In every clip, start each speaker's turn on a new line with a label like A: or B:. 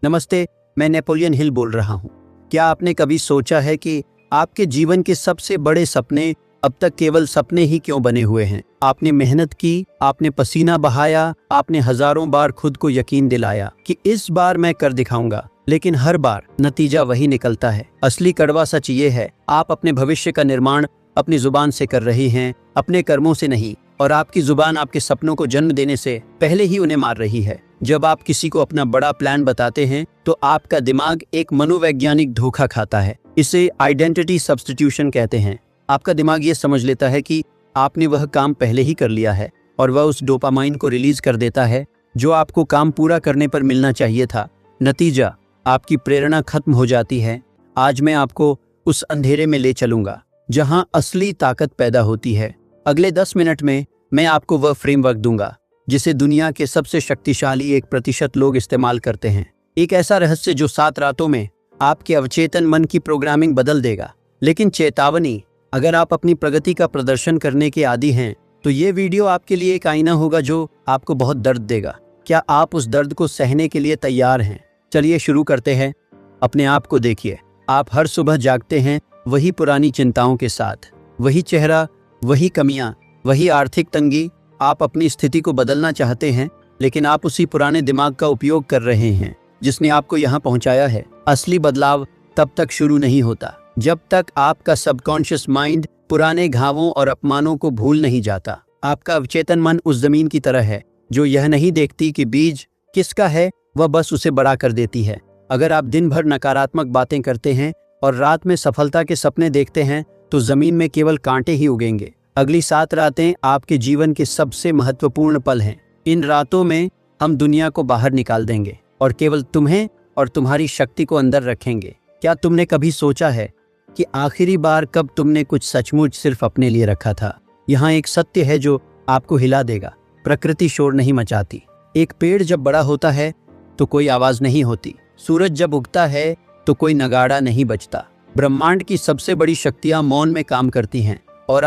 A: नमस्ते, मैं Napoleon Hill बोल रहा हूँ। क्या आपने कभी सोचा है कि आपके जीवन के सबसे बड़े सपने अब तक केवल सपने ही क्यों बने हुए हैं? आपने मेहनत की, आपने पसीना बहाया, आपने हजारों बार खुद को यकीन दिलाया कि इस बार मैं कर दिखाऊंगा, लेकिन हर बार नतीजा वही निकलता है। असली कड़वा सच ये है, आप अपने भविष्य का निर्माण अपनी जुबान से कर रही हैं, अपने कर्मों से नहीं। और आपकी जुबान आपके सपनों को जन्म देने से पहले ही उन्हें मार रही है। जब आप किसी को अपना बड़ा प्लान बताते हैं तो आपका दिमाग एक मनोवैज्ञानिक धोखा खाता है। इसे आइडेंटिटी सब्स्टिट्यूशन कहते हैं। आपका दिमाग ये समझ लेता है कि आपने वह काम पहले ही कर लिया है और वह उस डोपामाइन को रिलीज कर देता है जो आपको काम पूरा करने पर मिलना चाहिए था। नतीजा, आपकी प्रेरणा खत्म हो जाती है। आज मैं आपको उस अंधेरे में ले चलूंगा जहां असली ताकत पैदा होती है। अगले 10 मिनट में मैं आपको वह फ्रेमवर्क दूंगा जिसे दुनिया के सबसे शक्तिशाली 1% लोग इस्तेमाल करते हैं। एक ऐसा रहस्य जो 7 रातों में आपके अवचेतन मन की प्रोग्रामिंग बदल देगा। लेकिन चेतावनी, अगर आप अपनी प्रगति का प्रदर्शन करने के आदी हैं तो ये वीडियो आपके लिए एक आईना होगा जो आपको बहुत दर्द देगा। क्या आप उस दर्द को सहने के लिए तैयार हैं? चलिए शुरू करते हैं। अपने आप को देखिए। आप हर सुबह जागते हैं वही पुरानी चिंताओं के साथ, वही चेहरा, वही कमियां, वही आर्थिक तंगी। आप अपनी स्थिति को बदलना चाहते हैं, लेकिन आप उसी पुराने दिमाग का उपयोग कर रहे हैं जिसने आपको यहाँ पहुँचाया है। असली बदलाव तब तक शुरू नहीं होता जब तक आपका सबकॉन्शियस माइंड पुराने घावों और अपमानों को भूल नहीं जाता। आपका अवचेतन मन उस जमीन की तरह है जो यह नहीं देखती कि बीज किसका है, वह बस उसे बड़ा कर देती है। अगर आप दिन भर नकारात्मक बातें करते हैं और रात में सफलता के सपने देखते हैं तो जमीन में केवल कांटे ही उगेंगे। अगली 7 रातें आपके जीवन के सबसे महत्वपूर्ण पल हैं। इन रातों में हम दुनिया को बाहर निकाल देंगे और केवल तुम्हें और तुम्हारी शक्ति को अंदर रखेंगे। क्या तुमने कभी सोचा है कि आखिरी बार कब तुमने कुछ सचमुच सिर्फ अपने लिए रखा था? यहाँ एक सत्य है जो आपको हिला देगा। प्रकृति शोर नहीं मचाती। एक पेड़ जब बड़ा होता है तो कोई आवाज नहीं होती। सूरज जब उगता है तो कोई नगाड़ा नहीं बजता। ब्रह्मांड की सबसे बड़ी शक्तियां मौन में काम करती हैं और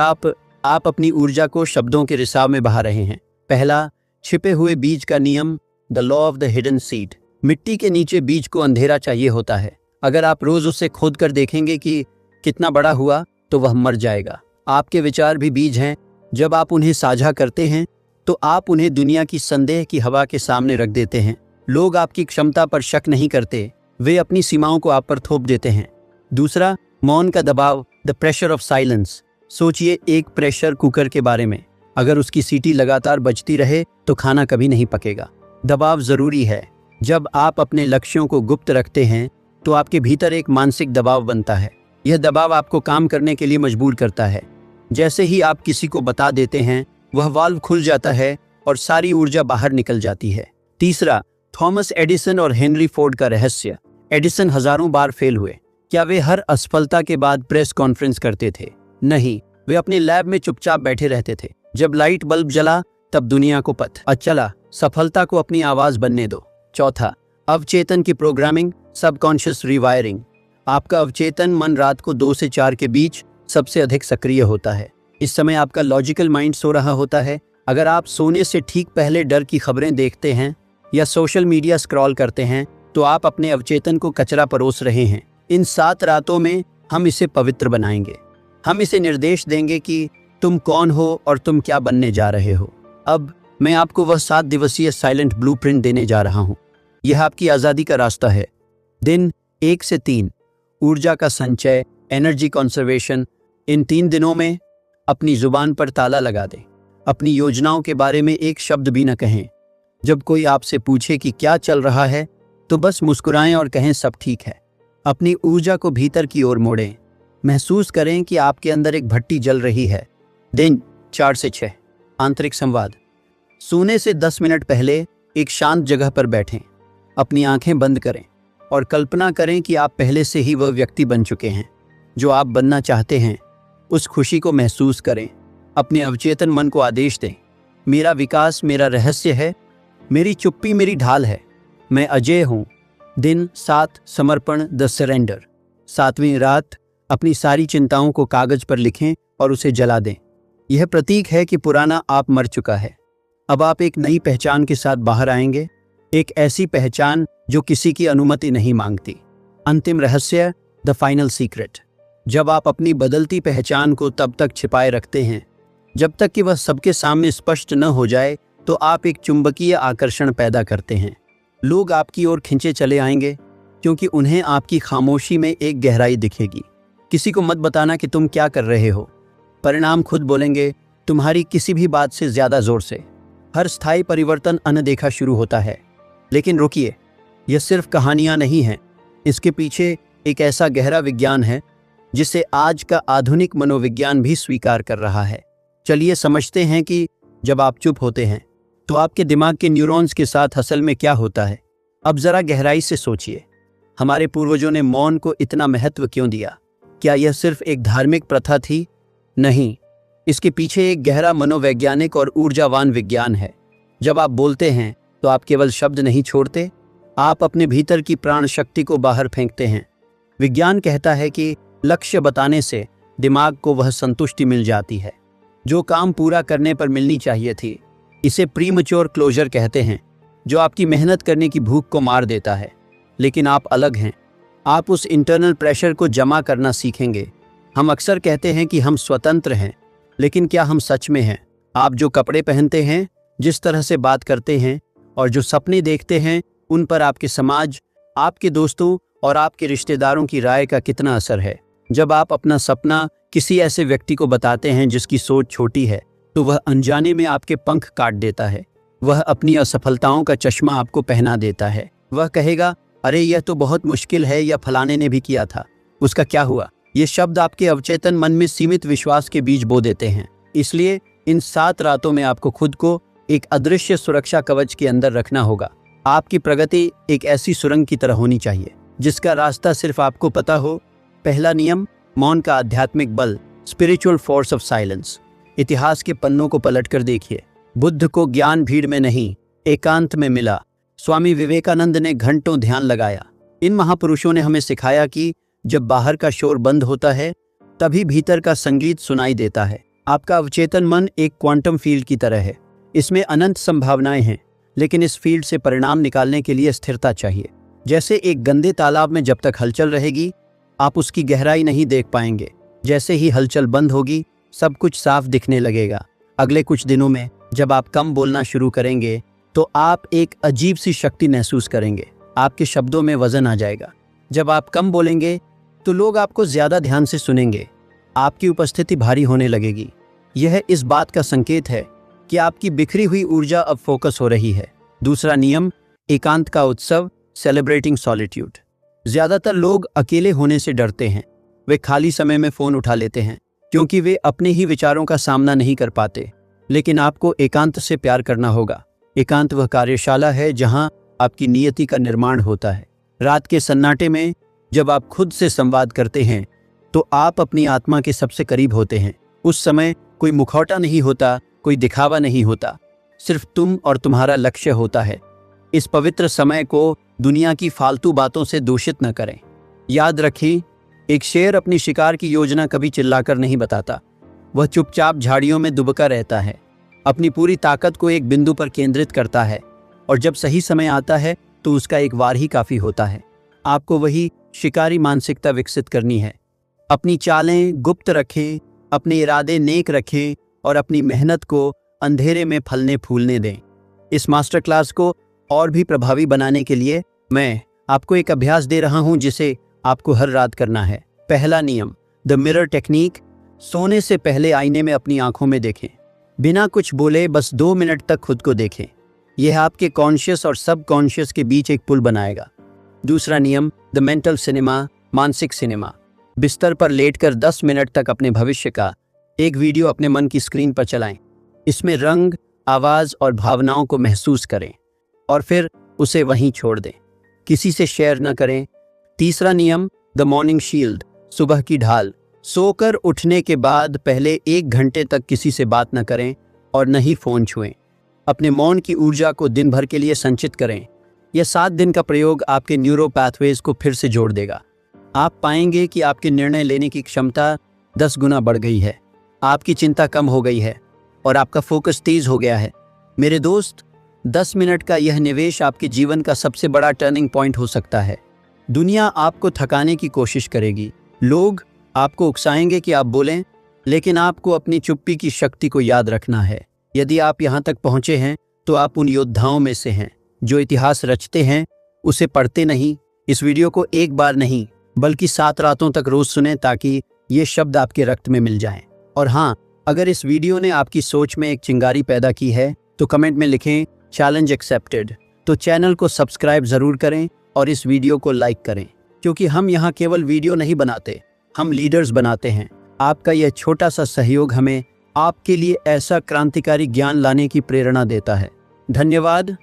A: आप अपनी ऊर्जा को शब्दों के रिसाव में बहा रहे हैं। पहला, छिपे हुए बीज का नियम, the law of the hidden seed. मिट्टी के नीचे बीज को अंधेरा चाहिए होता है। अगर आप रोज उसे खोद कर देखेंगे कि कितना बड़ा हुआ तो वह मर जाएगा। आपके विचार भी बीज हैं। जब आप उन्हें साझा करते हैं तो आप उन्हें दुनिया की संदेह की हवा के सामने रख देते हैं। लोग आपकी क्षमता पर शक नहीं करते, वे अपनी सीमाओं को आप पर थोप देते हैं। दूसरा, मौन का दबाव, द प्रेशर ऑफ साइलेंस। सोचिए एक प्रेशर कुकर के बारे में। अगर उसकी सीटी लगातार बजती रहे तो खाना कभी नहीं पकेगा। दबाव जरूरी है। जब आप अपने लक्ष्यों को गुप्त रखते हैं तो आपके भीतर एक मानसिक दबाव बनता है। यह दबाव आपको काम करने के लिए मजबूर करता है। जैसे ही आप किसी को बता देते हैं वह वाल्व खुल जाता है और सारी ऊर्जा बाहर निकल जाती है। तीसरा, थॉमस एडिसन और हेनरी फोर्ड का रहस्य। एडिसन हजारों बार फेल हुए। क्या वे हर असफलता के बाद प्रेस कॉन्फ्रेंस करते थे? नहीं, वे अपने लैब में चुपचाप बैठे रहते थे। जब लाइट बल्ब जला तब दुनिया को पता चला। सफलता को अपनी आवाज बनने दो। चौथा, अवचेतन की प्रोग्रामिंग, सबकॉन्शियस रिवायरिंग। आपका अवचेतन मन रात को 2 से 4 के बीच सबसे अधिक सक्रिय होता है। इस समय आपका लॉजिकल माइंड सो रहा होता है। अगर आप सोने से ठीक पहले डर की खबरें देखते हैं या सोशल मीडिया स्क्रॉल करते हैं तो आप अपने अवचेतन को कचरा परोस रहे हैं। इन 7 रातों में हम इसे पवित्र बनाएंगे। हम इसे निर्देश देंगे कि तुम कौन हो और तुम क्या बनने जा रहे हो। अब मैं आपको वह 7 दिवसीय साइलेंट ब्लूप्रिंट देने जा रहा हूँ। यह आपकी आज़ादी का रास्ता है। दिन 1 से 3, ऊर्जा का संचय, एनर्जी कंजर्वेशन। इन 3 दिनों में अपनी जुबान पर ताला लगा दें। अपनी योजनाओं के बारे में एक शब्द भी न कहें। जब कोई आपसे पूछे कि क्या चल रहा है तो बस मुस्कुराएं और कहें सब ठीक है। अपनी ऊर्जा को भीतर की ओर मोड़ें। महसूस करें कि आपके अंदर एक भट्टी जल रही है। दिन 4 से 6, आंतरिक संवाद। सोने से 10 मिनट पहले एक शांत जगह पर बैठें। अपनी आंखें बंद करें और कल्पना करें कि आप पहले से ही वह व्यक्ति बन चुके हैं जो आप बनना चाहते हैं। उस खुशी को महसूस करें। अपने अवचेतन मन को आदेश दें, मेरा विकास मेरा रहस्य है, मेरी चुप्पी मेरी ढाल है, मैं अजय हूँ। दिन 7, समर्पण, द सरेंडर। 7वीं रात अपनी सारी चिंताओं को कागज पर लिखें और उसे जला दें। यह प्रतीक है कि पुराना आप मर चुका है। अब आप एक नई पहचान के साथ बाहर आएंगे। एक ऐसी पहचान जो किसी की अनुमति नहीं मांगती। अंतिम रहस्य, द फाइनल सीक्रेट। जब आप अपनी बदलती पहचान को तब तक छिपाए रखते हैं जब तक कि वह सबके सामने स्पष्ट न हो जाए, तो आप एक चुंबकीय आकर्षण पैदा करते हैं। लोग आपकी ओर खिंचे चले आएंगे क्योंकि उन्हें आपकी खामोशी में एक गहराई दिखेगी। किसी को मत बताना कि तुम क्या कर रहे हो, परिणाम खुद बोलेंगे तुम्हारी किसी भी बात से ज्यादा जोर से। हर स्थायी परिवर्तन अनदेखा शुरू होता है। लेकिन रुकिए, यह सिर्फ कहानियां नहीं हैं, इसके पीछे एक ऐसा गहरा विज्ञान है जिसे आज का आधुनिक मनोविज्ञान भी स्वीकार कर रहा है। चलिए समझते हैं कि जब आप चुप होते हैं तो आपके दिमाग के न्यूरॉन्स के साथ असल में क्या होता है। अब जरा गहराई से सोचिए, हमारे पूर्वजों ने मौन को इतना महत्व क्यों दिया? क्या यह सिर्फ एक धार्मिक प्रथा थी? नहीं, इसके पीछे एक गहरा मनोवैज्ञानिक और ऊर्जावान विज्ञान है। जब आप बोलते हैं तो आप केवल शब्द नहीं छोड़ते, आप अपने भीतर की प्राण शक्ति को बाहर फेंकते हैं। विज्ञान कहता है कि लक्ष्य बताने से दिमाग को वह संतुष्टि मिल जाती है जो काम पूरा करने पर मिलनी चाहिए थी। इसे प्रीमच्योर क्लोजर कहते हैं, जो आपकी मेहनत करने की भूख को मार देता है। लेकिन आप अलग हैं, आप उस इंटरनल प्रेशर को जमा करना सीखेंगे। हम अक्सर कहते हैं कि हम स्वतंत्र हैं, लेकिन क्या हम सच में हैं? आप जो कपड़े पहनते हैं, जिस तरह से बात करते हैं और जो सपने देखते हैं, उन पर आपके समाज, आपके दोस्तों और आपके रिश्तेदारों की राय का कितना असर है। जब आप अपना सपना किसी ऐसे व्यक्ति को बताते हैं जिसकी सोच छोटी है, तो वह अनजाने में आपके पंख काट देता है। वह अपनी असफलताओं का चश्मा आपको पहना देता है। वह कहेगा, अरे यह तो बहुत मुश्किल है, या फलाने ने भी किया था, उसका क्या हुआ? ये शब्द आपके अवचेतन मन में सीमित विश्वास के बीज बो देते हैं। इसलिए इन 7 रातों में आपको खुद को एक अदृश्य सुरक्षा कवच के अंदर रखना होगा। आपकी प्रगति एक ऐसी सुरंग की तरह होनी चाहिए जिसका रास्ता सिर्फ आपको पता हो। पहला नियम, मौन का आध्यात्मिक बल, स्पिरिचुअल फोर्स ऑफ साइलेंस। इतिहास के पन्नों को पलटकर देखिए। बुद्ध को ज्ञान भीड़ में नहीं, एकांत में मिला। स्वामी विवेकानंद ने घंटों ध्यान लगाया। इन महापुरुषों ने हमें सिखाया कि जब बाहर का शोर बंद होता है, तभी भीतर का संगीत सुनाई देता है। आपका अवचेतन मन एक क्वांटम फील्ड की तरह है। इसमें अनंत संभावनाएं हैं, लेकिन इस फील्ड से परिणाम निकालने के लिए स्थिरता चाहिए। जैसे एक गंदे तालाब में जब तक हलचल रहेगी, आप उसकी गहराई नहीं देख पाएंगे। जैसे ही हलचल बंद होगी, सब कुछ साफ दिखने लगेगा। अगले कुछ दिनों में जब आप कम बोलना शुरू करेंगे, तो आप एक अजीब सी शक्ति महसूस करेंगे। आपके शब्दों में वजन आ जाएगा। जब आप कम बोलेंगे तो लोग आपको ज्यादा ध्यान से सुनेंगे। आपकी उपस्थिति भारी होने लगेगी। यह इस बात का संकेत है कि आपकी बिखरी हुई ऊर्जा अब फोकस हो रही है। दूसरा नियम, एकांत का उत्सव, सेलिब्रेटिंग सॉलिट्यूड। ज्यादातर लोग अकेले होने से डरते हैं। वे खाली समय में फोन उठा लेते हैं क्योंकि वे अपने ही विचारों का सामना नहीं कर पाते। लेकिन आपको एकांत से प्यार करना होगा। एकांत वह कार्यशाला है जहां आपकी नियति का निर्माण होता है। रात के सन्नाटे में जब आप खुद से संवाद करते हैं, तो आप अपनी आत्मा के सबसे करीब होते हैं। उस समय कोई मुखौटा नहीं होता, कोई दिखावा नहीं होता, सिर्फ तुम और तुम्हारा लक्ष्य होता है। इस पवित्र समय को दुनिया की फालतू बातों से दूषित न करें। याद रखें, एक शेर अपनी शिकार की योजना कभी चिल्लाकर नहीं बताता। वह चुपचाप झाड़ियों में दुबका रहता है, अपनी पूरी ताकत को एक बिंदु पर केंद्रित करता है, और जब सही समय आता है तो उसका एक वार ही काफी होता है। आपको वही शिकारी मानसिकता विकसित करनी है। अपनी चालें गुप्त रखें, अपने इरादे नेक रखें और अपनी मेहनत को अंधेरे में फलने फूलने दें। इस मास्टर क्लास को और भी प्रभावी बनाने के लिए मैं आपको एक अभ्यास दे रहा हूं जिसे आपको हर रात करना है। पहला नियम, द मिरर टेक्निक। सोने से पहले आईने में अपनी आंखों में देखें। बिना कुछ बोले बस 2 मिनट तक खुद को देखें। यह आपके कॉन्शियस और सब कॉन्शियस के बीच एक पुल बनाएगा। दूसरा नियम, द मेंटल सिनेमा, मानसिक सिनेमा। बिस्तर पर लेटकर 10 मिनट तक अपने भविष्य का एक वीडियो अपने मन की स्क्रीन पर चलाएं। इसमें रंग, आवाज और भावनाओं को महसूस करें और फिर उसे वहीं छोड़ दें। किसी से शेयर न करें। तीसरा नियम, द मॉर्निंग शील्ड, सुबह की ढाल। सोकर उठने के बाद पहले 1 घंटे तक किसी से बात न करें और न ही फोन छुएं। अपने मौन की ऊर्जा को दिन भर के लिए संचित करें। यह 7 दिन का प्रयोग आपके न्यूरो पैथवेज को फिर से जोड़ देगा। आप पाएंगे कि आपके निर्णय लेने की क्षमता 10 गुना बढ़ गई है। आपकी चिंता कम हो गई है और आपका फोकस तेज हो गया है। मेरे दोस्त, 10 मिनट का यह निवेश आपके जीवन का सबसे बड़ा टर्निंग पॉइंट हो सकता है। दुनिया आपको थकाने की कोशिश करेगी, लोग आपको उकसाएंगे कि आप बोलें, लेकिन आपको अपनी चुप्पी की शक्ति को याद रखना है। यदि आप यहाँ तक पहुँचे हैं तो आप उन योद्धाओं में से हैं जो इतिहास रचते हैं, उसे पढ़ते नहीं। इस वीडियो को एक बार नहीं बल्कि 7 रातों तक रोज सुनें ताकि ये शब्द आपके रक्त में मिल जाएं। और हाँ, अगर इस वीडियो ने आपकी सोच में एक चिंगारी पैदा की है तो कमेंट में लिखें चैलेंज एक्सेप्टेड। तो चैनल को सब्सक्राइब ज़रूर करें और इस वीडियो को लाइक करें, क्योंकि हम यहाँ केवल वीडियो नहीं बनाते, हम लीडर्स बनाते हैं। आपका यह छोटा सा सहयोग हमें आपके लिए ऐसा क्रांतिकारी ज्ञान लाने की प्रेरणा देता है। धन्यवाद।